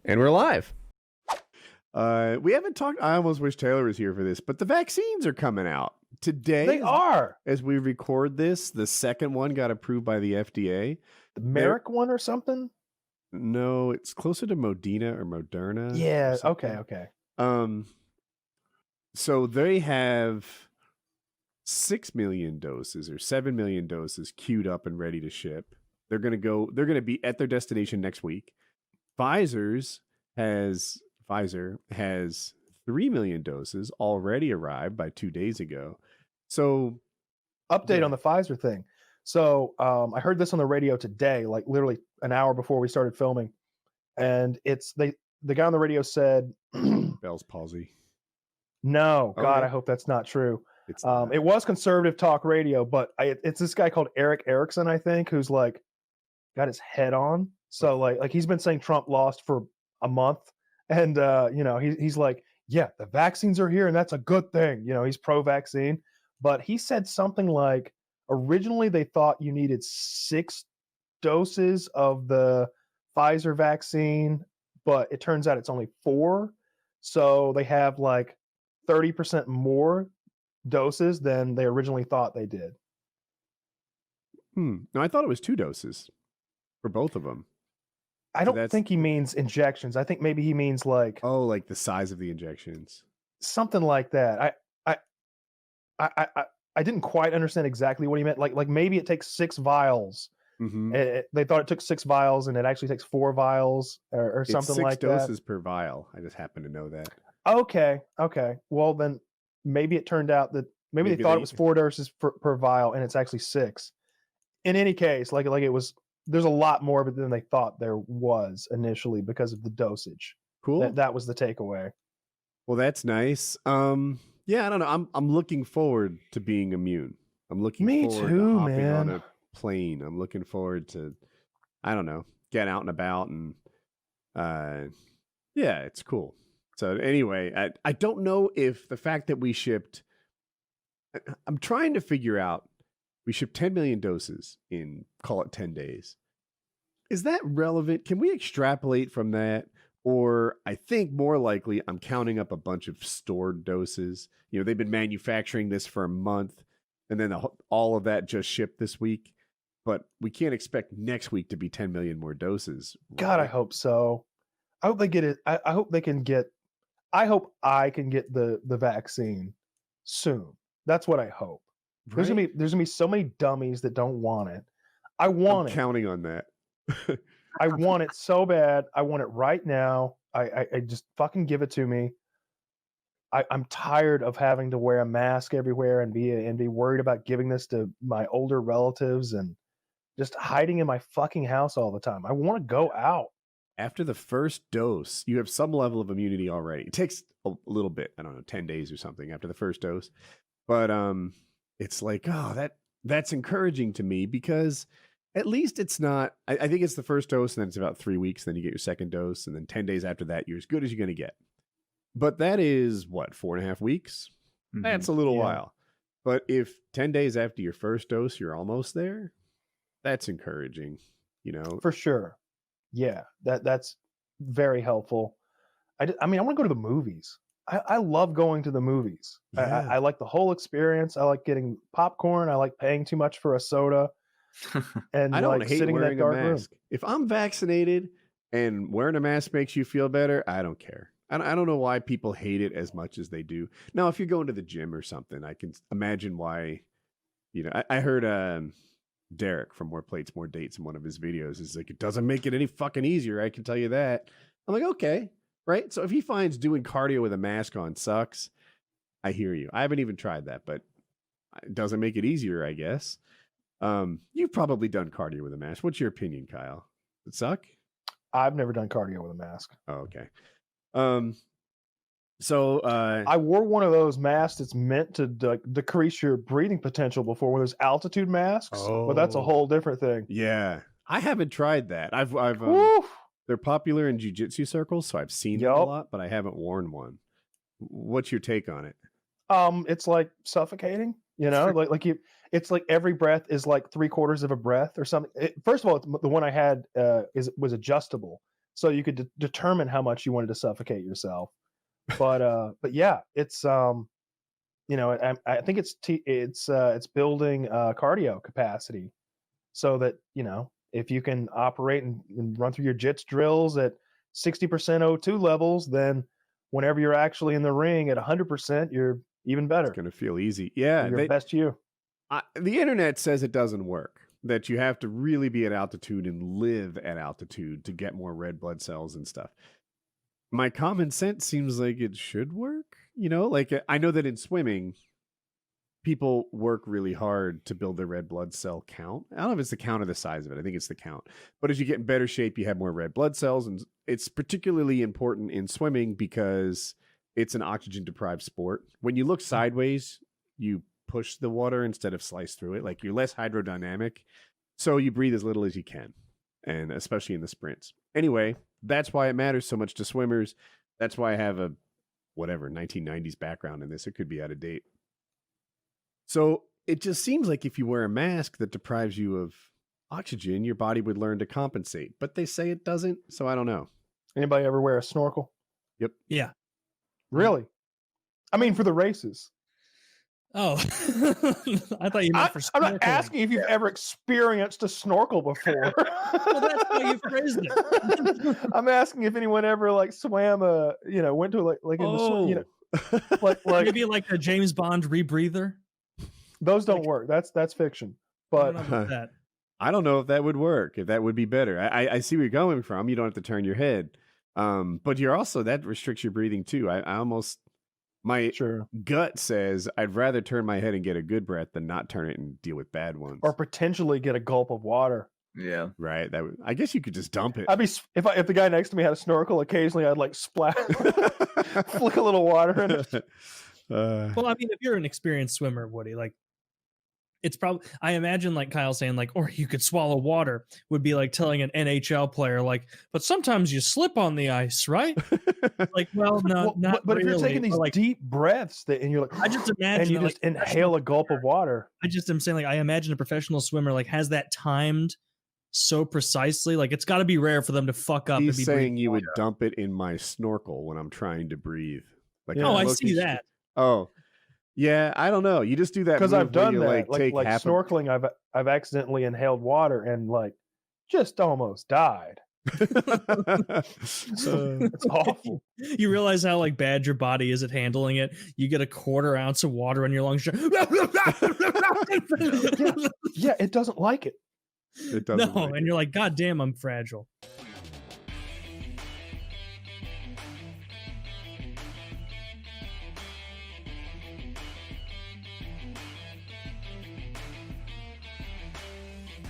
And we're live. We haven't talked. I almost wish Taylor was here for this, but the vaccines are coming out today. They are. As we record this, the second one got approved by the FDA. The Merrick one or something? No, it's closer to Modena or Moderna. Yeah. Or okay. So they have 6 million doses or 7 million doses queued up and ready to ship. They're going to be at their destination next week. Pfizer has 3 million doses already arrived by 2 days ago. So update on the Pfizer thing. So I heard this on the radio today, like literally an hour before we started filming. And the guy on the radio said Bell's palsy. No, God, Okay. I hope that's not true. It's not. It was conservative talk radio, but it's this guy called Eric Erickson, I think, who's like got his head on. So like he's been saying Trump lost for a month, and he's like, yeah, the vaccines are here, and that's a good thing. He's pro-vaccine, but he said something like originally they thought you needed 6 doses of the Pfizer vaccine, but it turns out it's only 4. So they have like 30% more doses than they originally thought they did. No, I thought it was 2 doses for both of them. I don't think he means injections. I think maybe he means like like the size of the injections, something like that. I didn't quite understand exactly what he meant. Like maybe it takes 6 vials. Mm-hmm. They thought it took 6 vials, and it actually takes 4 vials or something like that. 6 doses per vial. I just happen to know that. Okay. Well, then maybe it turned out that maybe they thought it was 4 doses per vial, and it's actually 6. In any case, like it was. There's a lot more of it than they thought there was initially because of the dosage. Cool. That was the takeaway. Well, that's nice. Yeah, I don't know. I'm looking forward to being immune. I'm looking forward to hopping on a plane. I'm looking forward to, I don't know, getting out and about, and yeah, it's cool. So anyway, I don't know if the fact that we shipped, I'm trying to figure out, we shipped 10 million doses in, call it 10 days. Is that relevant? Can we extrapolate from that? Or I think more likely I'm counting up a bunch of stored doses. They've been manufacturing this for a month, and then all of that just shipped this week. But we can't expect next week to be 10 million more doses. Right? God, I hope so. I hope they get it. I hope they can get, I hope I can get the vaccine soon. That's what I hope. Right? There's gonna be so many dummies that don't want it. I'm counting on that. I want it so bad. I want it right now. I just fucking give it to me. I'm tired of having to wear a mask everywhere and be worried about giving this to my older relatives and just hiding in my fucking house all the time. I want to go out. After the first dose, you have some level of immunity already. It takes a little bit, I don't know, 10 days or something after the first dose. But it's like, that's encouraging to me, because at least it's not, I think it's the first dose, and then it's about 3 weeks, then you get your second dose, and then 10 days after that, you're as good as you're going to get. But that is, 4.5 weeks? Mm-hmm. That's a little while. But if 10 days after your first dose, you're almost there, that's encouraging, For sure. Yeah, that's very helpful. I want to go to the movies. I love going to the movies. Yeah. I like the whole experience. I like getting popcorn. I like paying too much for a soda. And I don't like hate sitting wearing in that dark a mask. room. If I'm vaccinated and wearing a mask makes you feel better, I don't care. I don't know why people hate it as much as they do. Now, if you're going to the gym or something, I can imagine why. I heard Derek from More Plates, More Dates in one of his videos is like, it doesn't make it any fucking easier. I can tell you that. I'm like, okay, right? So if he finds doing cardio with a mask on sucks, I hear you. I haven't even tried that, but it doesn't make it easier, I guess. You've probably done cardio with a mask. What's your opinion, Kyle? Does it suck? I've never done cardio with a mask. Oh, okay. So I wore one of those masks that's meant to decrease your breathing potential before, when there's altitude masks. But that's a whole different thing. Yeah, I haven't tried that. I've they're popular in jiu-jitsu circles, so I've seen them a lot, but I haven't worn one. What's your take on it? It's like suffocating. It's like every breath is like 3/4 of a breath or something. First of all, the one I had was adjustable. so you could determine how much you wanted to suffocate yourself. But yeah, it's you know, I think it's building cardio capacity, so that, you know, if you can operate and run through your jits drills at 60% O2 levels, then whenever you're actually in the ring at 100%, you're even better. It's going to feel easy. Yeah. Your best you. The internet says it doesn't work, that you have to really be at altitude and live at altitude to get more red blood cells and stuff. My common sense seems like it should work. You know, like I know that in swimming, people work really hard to build their red blood cell count. I don't know if it's the count or the size of it. I think it's the count. But as you get in better shape, you have more red blood cells. And it's particularly important in swimming because it's an oxygen deprived sport. When you look sideways, you push the water instead of slice through it. Like, you're less hydrodynamic. So you breathe as little as you can. And especially in the sprints. Anyway, that's why it matters so much to swimmers. That's why I have a 1990s background in this. It could be out of date. So it just seems like if you wear a mask that deprives you of oxygen, your body would learn to compensate. But they say it doesn't, so I don't know. Anybody ever wear a snorkel? Yep. Yeah. Really? I mean, for the races. Oh, I thought you meant for I'm not snorkeling. asking if you've ever experienced a snorkel before. Well, that's how you phrased it. I'm asking if anyone ever like swam went to like in the like maybe like a James Bond rebreather. Those don't work. That's fiction. But I don't know if that would work, if that would be better. I see where you're going from. You don't have to turn your head. But you're also, that restricts your breathing too. My gut says I'd rather turn my head and get a good breath than not turn it and deal with bad ones. Or potentially get a gulp of water. Yeah. Right. I guess you could just dump it. I'd be if the guy next to me had a snorkel, occasionally I'd like splash flick a little water in it. Well, I mean, if you're an experienced swimmer, Woody, like, it's probably, I imagine, like Kyle saying, like, or you could swallow water would be like telling an NHL player, like, but sometimes you slip on the ice, right? Like, well, no, not but really. If you're taking these like, deep breaths and you're like, I just imagine, and you just inhale a gulp of water. I just am saying, like, I imagine a professional swimmer like has that timed so precisely. Like, it's got to be rare for them to fuck up. He's and be saying you would dump it in my snorkel when I'm trying to breathe. Like, oh, I see that. Oh. Yeah, I don't know. You just do that because I've done that. Like snorkeling, I've accidentally inhaled water and like just almost died. It's awful. You realize how like bad your body is at handling it. You get a 1/4 ounce of water in your lungs. Yeah, it doesn't like it. It doesn't. No, and you're like, God damn, I'm fragile.